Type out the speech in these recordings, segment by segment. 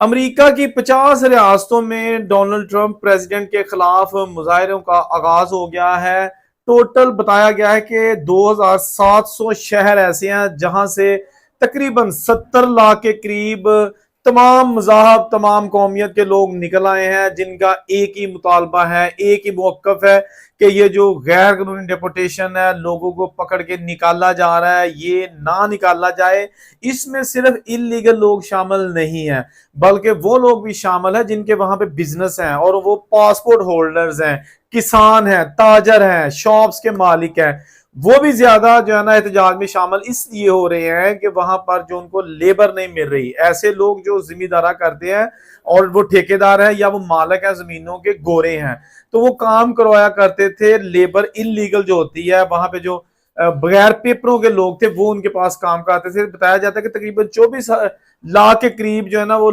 America की 50 रियासतों में डोनाल्ड ट्रंप प्रेसिडेंट के खिलाफ मुजाहरों का आगाज हो गया है। टोटल बताया गया है कि 2700 शहर ऐसे हैं जहां से तकरीबन 70 लाख के करीब तमाम मज़ाहब तमाम कौमियत के लोग निकल आए हैं, जिनका एक ही मुतालबा है, एक ही मौक़िफ़ है कि ये जो गैर कानूनी डिपोटेशन है, लोगों को पकड़ के निकाला जा रहा है, ये ना निकाला जाए। इसमें सिर्फ इलीगल लोग शामिल नहीं है, बल्कि वो लोग भी शामिल है जिनके वहां पे बिजनेस हैं और वो पासपोर्ट होल्डर्स हैं, किसान हैं, ताजर हैं, शॉप्स के मालिक हैं। वो भी ज्यादा जो है ना एहतजाज में शामिल इसलिए हो रहे हैं कि वहां पर जो उनको लेबर नहीं मिल रही। ऐसे लोग जो जिम्मेदारा करते हैं और वो ठेकेदार हैं या वो मालिक हैं जमीनों के, गोरे हैं, तो वो काम करवाया करते थे। लेबर इलीगल जो होती है वहां पे जो बगैर पेपरों के लोग थे वो उनके पास काम करते थे। बताया जाता है कि तकरीबन 24 लाख के करीब जो है ना वो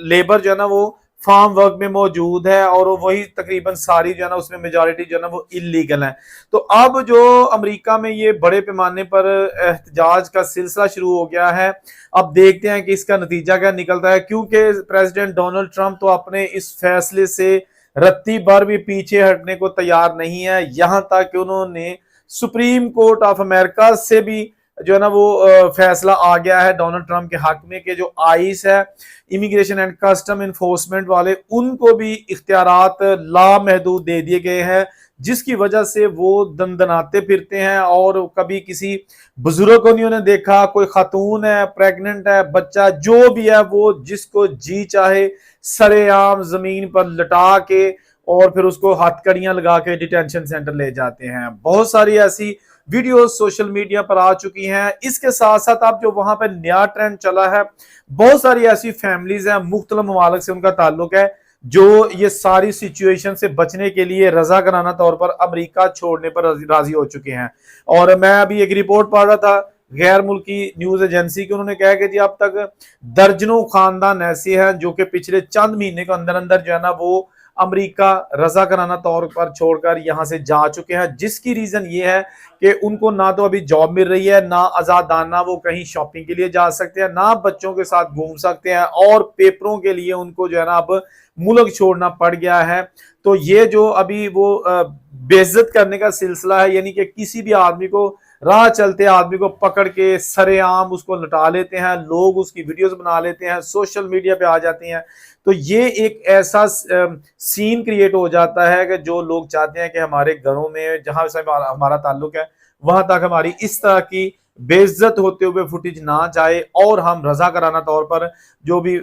लेबर जो है ना वो फार्म वर्क में मौजूद है, और वही तकरीबन सारी जो है ना उसमें मेजॉरिटी जो है ना वो इलीगल है। तो अब जो अमेरिका में ये बड़े पैमाने पर एहतजाज का सिलसिला शुरू हो गया है। अब देखते हैं कि इसका नतीजा क्या निकलता है, क्योंकि प्रेसिडेंट डोनाल्ड ट्रंप तो अपने इस फैसले से रत्ती भर भी पीछे हटने को तैयार नहीं है। यहां तक कि उन्होंने सुप्रीम कोर्ट ऑफ अमेरिका से भी जो है ना वो फैसला आ गया है डोनाल्ड ट्रंप के हक में कि जो आइस है, इमिग्रेशन एंड कस्टम इन्फोर्समेंट वाले, उनको भी इख्तियारात लामहदूद दे दिए गए हैं, जिसकी वजह से वो दंदनाते फिरते हैं। और कभी किसी बुजुर्ग को नहीं उन्हें देखा, कोई खातून है, प्रेग्नेंट है, बच्चा जो भी है, वो जिसको जी चाहे सरेआम जमीन पर लटा के और फिर उसको हथकड़ियां लगा के डिटेंशन सेंटर ले जाते हैं। बहुत सारी ऐसी वीडियो सोशल मीडिया पर आ चुकी हैं। इसके साथ साथ अब जो वहां पर नया ट्रेंड चला है, बहुत सारी ऐसी फैमिलीज हैं, मुख्तलिफ ममालिक से उनका ताल्लुक है, जो ये सारी सिचुएशन से बचने के लिए रजाकाराना तौर पर अमेरिका छोड़ने पर राजी हो चुके हैं। और मैं अभी एक रिपोर्ट पढ़ रहा था गैर मुल्की न्यूज एजेंसी की, उन्होंने कहा कि जी अब तक दर्जनों खानदान ऐसे हैं जो कि पिछले चंद महीने के अंदर अंदर जो है ना वो अमेरिका रजाकाराना तौर पर छोड़कर यहां से जा चुके हैं। जिसकी रीजन ये है कि उनको ना तो अभी जॉब मिल रही है, ना आजादाना वो कहीं शॉपिंग के लिए जा सकते हैं, ना बच्चों के साथ घूम सकते हैं, और पेपरों के लिए उनको जो है ना अब मुल्क छोड़ना पड़ गया है। तो ये जो अभी वो बेइज्जत करने का सिलसिला है, यानी कि किसी भी आदमी को, राह चलते आदमी को पकड़ के सरेआम उसको लटा लेते हैं, लोग उसकी वीडियोस बना लेते हैं, सोशल मीडिया पे आ जाती हैं। तो ये एक ऐसा सीन क्रिएट हो जाता है कि जो लोग चाहते हैं कि हमारे घरों में जहां से हमारा ताल्लुक है वहां तक हमारी इस तरह की बेइज्जत होते हुए फुटेज ना जाए, और हम रजा कराना तौर पर जो भी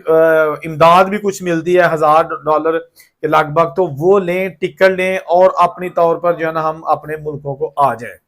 इमदाद भी कुछ मिलती है $1000 के लगभग, तो वो लें, टिकट लें और अपनी तौर पर जो है ना हम अपने मुल्कों को आ जाए।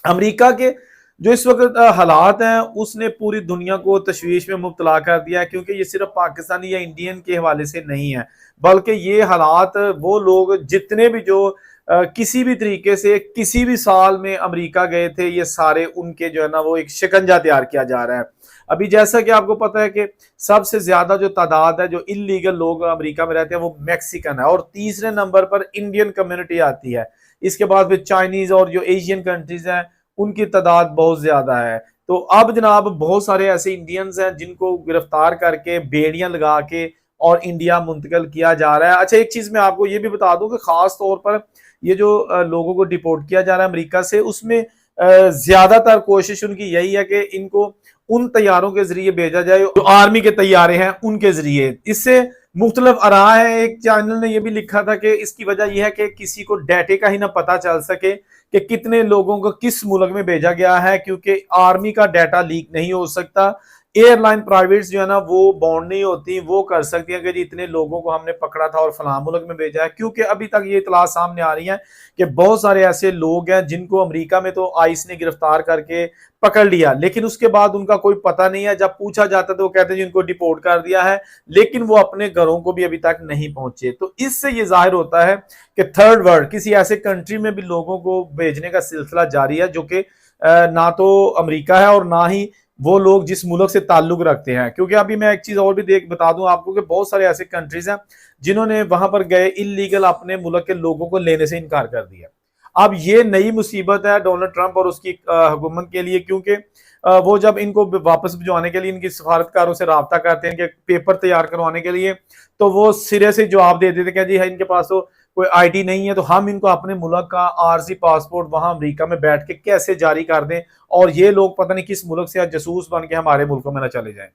अमेरिका के जो इस वक्त हालात हैं उसने पूरी दुनिया को तशवीश में मुब्तला कर दिया है, क्योंकि ये सिर्फ पाकिस्तानी या इंडियन के हवाले से नहीं है, बल्कि ये हालात वो लोग जितने भी जो किसी भी तरीके से किसी भी साल में अमेरिका गए थे, ये सारे उनके जो है ना वो एक शिकंजा तैयार किया जा रहा है। अभी जैसा कि आपको पता है कि सबसे ज्यादा जो तादाद है जो इलीगल लोग अमेरिका में रहते हैं वो मैक्सिकन है, और तीसरे नंबर पर इंडियन कम्युनिटी आती है। इसके बाद फिर चाइनीज और जो एशियन कंट्रीज हैं उनकी तादाद बहुत ज्यादा है। तो अब जनाब बहुत सारे ऐसे इंडियंस हैं जिनको गिरफ्तार करके बेड़ियां लगा के और इंडिया मुंतकिल किया जा रहा है। अच्छा, एक चीज मैं आपको ये भी बता दूं कि खास तौर पर ये जो लोगों को डिपोर्ट किया जा रहा है अमेरिका से, उसमें ज्यादातर कोशिश उनकी यही है कि इनको उन तैयारों के जरिए भेजा जाए जो आर्मी के तैयारे हैं उनके जरिए। इससे मुख्तलिफ आरा है। एक चैनल ने यह भी लिखा था कि इसकी वजह यह है कि किसी को डाटे का ही ना पता चल सके कि कितने लोगों को किस मुल्क में भेजा गया है, क्योंकि आर्मी का डाटा लीक नहीं हो सकता। एयरलाइन प्राइवेट्स जो है ना वो बाउंड नहीं होती, वो कर सकती है कि इतने लोगों को हमने पकड़ा था और फलां मुल्क में भेजा है। क्योंकि अभी तक ये इतला सामने आ रही है कि बहुत सारे ऐसे लोग हैं जिनको अमेरिका में तो आइस ने गिरफ्तार करके पकड़ लिया, लेकिन उसके बाद उनका कोई पता नहीं है। जब पूछा जाता तो वो कहते हैं जिनको डिपोर्ट कर दिया है, लेकिन वो अपने घरों को भी अभी तक नहीं पहुंचे। तो इससे ये जाहिर होता है कि थर्ड वर्ल्ड किसी ऐसे कंट्री में भी लोगों को भेजने का सिलसिला जारी है, जो कि ना तो अमेरिका है और ना ही वो लोग जिस मुल्क से ताल्लुक रखते हैं। क्योंकि अभी मैं एक चीज और भी बता दूं आपको कि बहुत सारे ऐसे कंट्रीज हैं जिन्होंने वहां पर गए इलीगल अपने मुल्क के लोगों को लेने से इनकार कर दिया। अब ये नई मुसीबत है डोनाल्ड ट्रंप और उसकी हुकूमत के लिए, क्योंकि वो जब इनको वापस भिजवाने के लिए इनकी सफारतकारों से राब्ता करते हैं, इनके पेपर तैयार करवाने के लिए, तो वो सिरे से जवाब दे देते हैं कि जी है इनके पास तो कोई आईडी नहीं है, तो हम इनको अपने मुल्क का आरसी पासपोर्ट वहां अमेरिका में बैठ के कैसे जारी कर दें और ये लोग पता नहीं किस मुल्क से जासूस बन के हमारे मुल्कों में ना चले जाएं।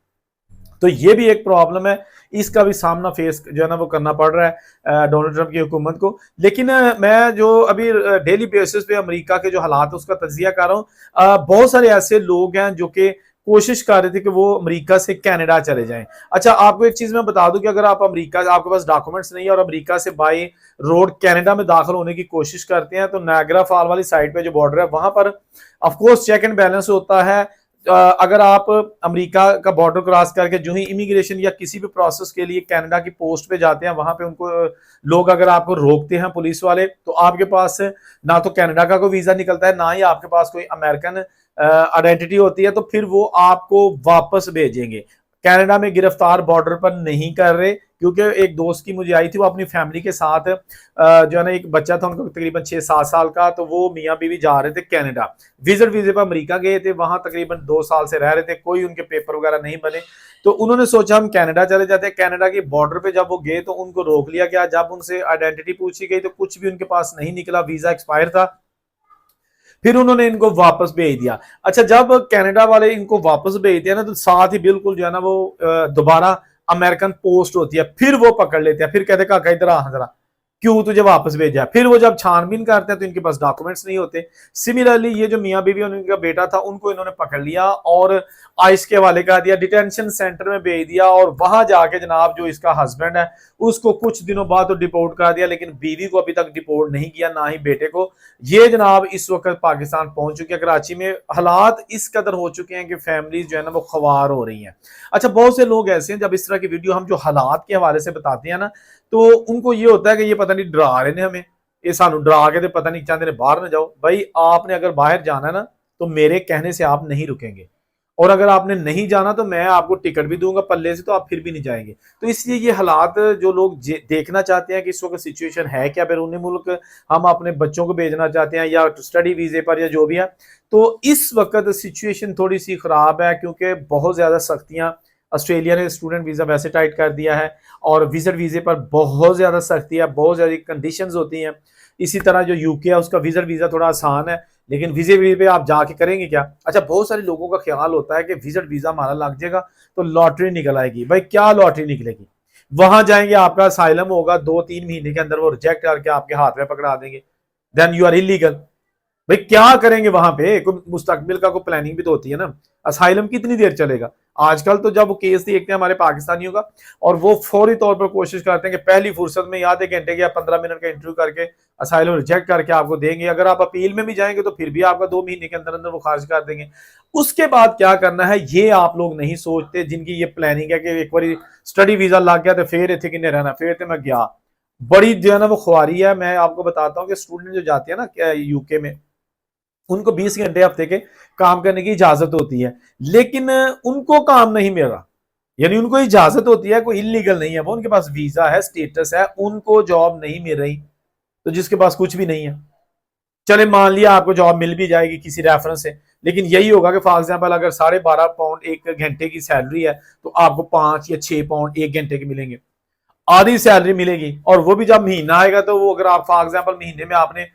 तो ये भी एक प्रॉब्लम है, इसका भी सामना फेस जो है ना वो करना पड़ रहा है डोनाल्ड ट्रंप की हुकूमत को। लेकिन मैं जो अभी डेली बेसिस पे अमेरिका के जो हालात है उसका तजिया कर रहा हूँ, बहुत सारे ऐसे लोग हैं जो कि कोशिश कर रहे थे कि वो अमेरिका से कनाडा चले जाएं। अच्छा, आपको एक चीज मैं बता दूं कि अगर आप अमेरिका, आपके पास डॉक्यूमेंट्स नहीं है और अमेरिका से बाय रोड कनाडा में दाखिल होने की कोशिश करते हैं, तो नायग्रा फॉल वाली साइड पे जो बॉर्डर है वहां पर of course check and balance होता है। अगर आप अमेरिका का बॉर्डर क्रॉस करके जो ही इमिग्रेशन या किसी भी प्रोसेस के लिए कनाडा की पोस्ट पे जाते हैं, वहां पे उनको लोग अगर आपको रोकते हैं पुलिस वाले, तो आपके पास ना तो कनाडा का कोई वीजा निकलता है, ना ही आपके पास कोई अमेरिकन आइडेंटिटी होती है, तो फिर वो आपको वापस भेजेंगे। कनाडा में गिरफ्तार बॉर्डर पर नहीं कर रहे, क्योंकि एक दोस्त की मुझे आई थी, वो अपनी फैमिली के साथ जो है ना, एक बच्चा था उनका तकरीबन 6-7 साल का, तो वो मियाँ बीवी जा रहे थे कनाडा, विजिट वीजे पर अमेरिका गए थे, वहां तकरीबन 2 साल से रह रहे थे, कोई उनके पेपर वगैरह नहीं बने, तो उन्होंने सोचा हम कनाडा चले जाते हैं। कनाडा के बॉर्डर पे जब वो गए तो उनको रोक लिया गया, जब उनसे आइडेंटिटी पूछी गई तो कुछ भी उनके पास नहीं निकला, वीजा एक्सपायर था, फिर उन्होंने इनको वापस भेज दिया। अच्छा, जब कनाडा वाले इनको वापस भेज दिया ना, तो साथ ही बिल्कुल जो है ना वो दोबारा अमेरिकन पोस्ट होती है, फिर वो पकड़ लेते हैं, फिर कहते काका इधर आ जरा, क्यों तुझे वापस भेजा। फिर वो जब छानबीन करते हैं तो इनके पास डॉक्यूमेंट्स नहीं होते। सिमिलरली ये जो मियाँ बीवी उनका बेटा था, उनको इन्होंने पकड़ लिया और आइस के हवाले कर दिया, डिटेंशन सेंटर में भेज दिया, और वहां जाके जनाब जो इसका हस्बैंड है उसको कुछ दिनों बाद तो डिपोर्ट कर दिया, लेकिन बीवी को अभी तक डिपोर्ट नहीं किया, ना ही बेटे को। ये जनाब इस वक्त पाकिस्तान पहुंच चुके हैं, कराची में हालात इस कदर हो चुके हैं कि फैमिलीज जो है ना वो ख्वार हो रही हैं। अच्छा, बहुत से लोग ऐसे हैं, जब इस तरह की वीडियो हम जो हालात के हवाले से बताते हैं ना, तो उनको ये होता है कि ये पता नहीं डरा रहे ने हमें, ये सानू डरा के तो पता नहीं चाहते बाहर ना जाओ। भाई, आपने अगर बाहर जाना है ना, तो मेरे कहने से आप नहीं रुकेंगे, और अगर आपने नहीं जाना तो मैं आपको टिकट भी दूंगा पल्ले से, तो आप फिर भी नहीं जाएंगे। तो इसलिए ये हालात जो लोग देखना चाहते हैं कि इस वक्त सिचुएशन है क्या, बैरून मुल्क हम अपने बच्चों को भेजना चाहते हैं या स्टडी वीजे पर या जो भी है, तो इस वक्त सिचुएशन थोड़ी सी खराब है, क्योंकि बहुत ज्यादा सख्तियां, ऑस्ट्रेलिया ने स्टूडेंट वीजा वैसे टाइट कर दिया है, और विजिट वीजे पर बहुत ज्यादा सख्ती है, बहुत ज्यादा कंडीशंस होती हैं। इसी तरह जो यूके है उसका विजिट वीजा थोड़ा आसान है, लेकिन विजिट वीजे पे आप जाके करेंगे क्या। अच्छा, बहुत सारे लोगों का ख्याल होता है कि विजिट वीजा हमारा लग जाएगा तो लॉटरी निकल आएगी। भाई, क्या लॉटरी निकलेगी, वहां जाएंगे, आपका असाइलम होगा, 2-3 महीने के अंदर वो रिजेक्ट करके आपके हाथ में पकड़ा देंगे, देन यू आर इलीगल। भाई, क्या करेंगे वहां पे, कोई मुस्तकबिल का कोई प्लानिंग भी तो होती है ना। असाइलम कितनी देर चलेगा। आजकल तो जब वो केस देखते हैं हमारे पाकिस्तानियों का, और वो फौरी तौर पर कोशिश करते हैं कि पहली फुर्सत में आधे घंटे या 15 मिनट का इंटरव्यू करके असाइलम रिजेक्ट करके आपको देंगे। अगर आप अपील में भी जाएंगे तो फिर भी आपका 2 महीने के अंदर अंदर वो खारिज कर देंगे। उसके बाद क्या करना है ये आप लोग नहीं सोचते, जिनकी ये प्लानिंग है कि एक बार स्टडी वीजा लग गया तो फिर इतने किन्ने रहना, फिर तो मैं गया। बड़ी जो है ना वो खुआरी है। मैं आपको बताता हूँ कि स्टूडेंट जो जाते हैं ना यूके में, उनको 20 घंटे हफ्ते के काम करने की इजाजत होती है, लेकिन उनको काम नहीं मिल रहा, यानी उनको इजाजत होती है, कोई इलीगल नहीं है, वो उनके पास वीजा है, स्टेटस है, उनको जॉब नहीं मिल रही। तो जिसके पास कुछ भी नहीं है, चले मान लिया आपको जॉब मिल भी जाएगी किसी रेफरेंस से, लेकिन यही होगा कि फॉर एग्जाम्पल अगर 12.5 पाउंड एक घंटे की सैलरी है, तो आपको 5 या 6 पाउंड एक घंटे के मिलेंगे, आधी सैलरी मिलेगी। और वो भी जब महीना आएगा, तो वो अगर आप फॉर एग्जाम्पल महीने में आपने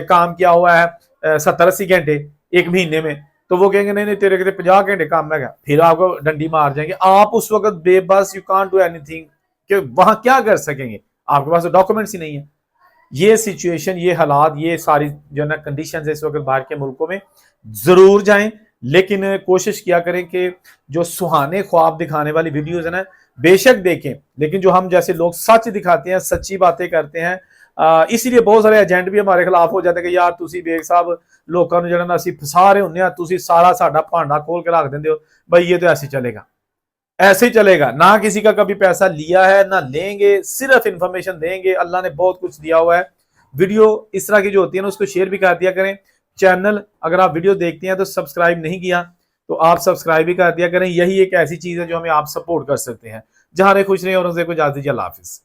काम किया हुआ है 70-80 घंटे एक महीने में, तो वो कहेंगे नहीं नहीं तेरे के 50 घंटे काम है, फिर आपको डंडी मार जाएंगे। आप उस वक्त बेबस, यू कांट डू एनीथिंग, कि वहां क्या कर सकेंगे, आपके पास तो डॉक्यूमेंट्स ही नहीं है। ये सिचुएशन, ये हालात, ये सारी जो ना कंडीशंस है इस वक्त बाहर के मुल्कों में। जरूर जाएं, लेकिन कोशिश किया करें कि जो सुहाने ख्वाब दिखाने वाली वीडियोस है ना, बेशक देखें, लेकिन जो हम जैसे लोग सच दिखाते हैं, सच्ची बातें करते हैं, इसीलिए बहुत सारे एजेंट भी हमारे खिलाफ हो जाते हैं कि यार तुसी बेग साहब लोगों को जो ना असी फसा रहे होंगे, तुसी सारा साडा भांडा खोल के रख देंगे हो। भाई, ये तो ऐसे चलेगा, ऐसे ही चलेगा ना। किसी का कभी पैसा लिया है ना लेंगे, सिर्फ इंफॉर्मेशन देंगे। अल्लाह ने बहुत कुछ दिया हुआ है। वीडियो इस तरह की जो होती है ना, उसको शेयर भी कर दिया करें। चैनल अगर आप वीडियो देखते हैं तो सब्सक्राइब नहीं किया तो आप सब्सक्राइब भी कर दिया करें। यही एक ऐसी चीज है जो हमें आप सपोर्ट कर सकते हैं। जहां रहे खुश रहे और उनसे कुछ इजाजत दीजिए। अल्लाह हाफिज।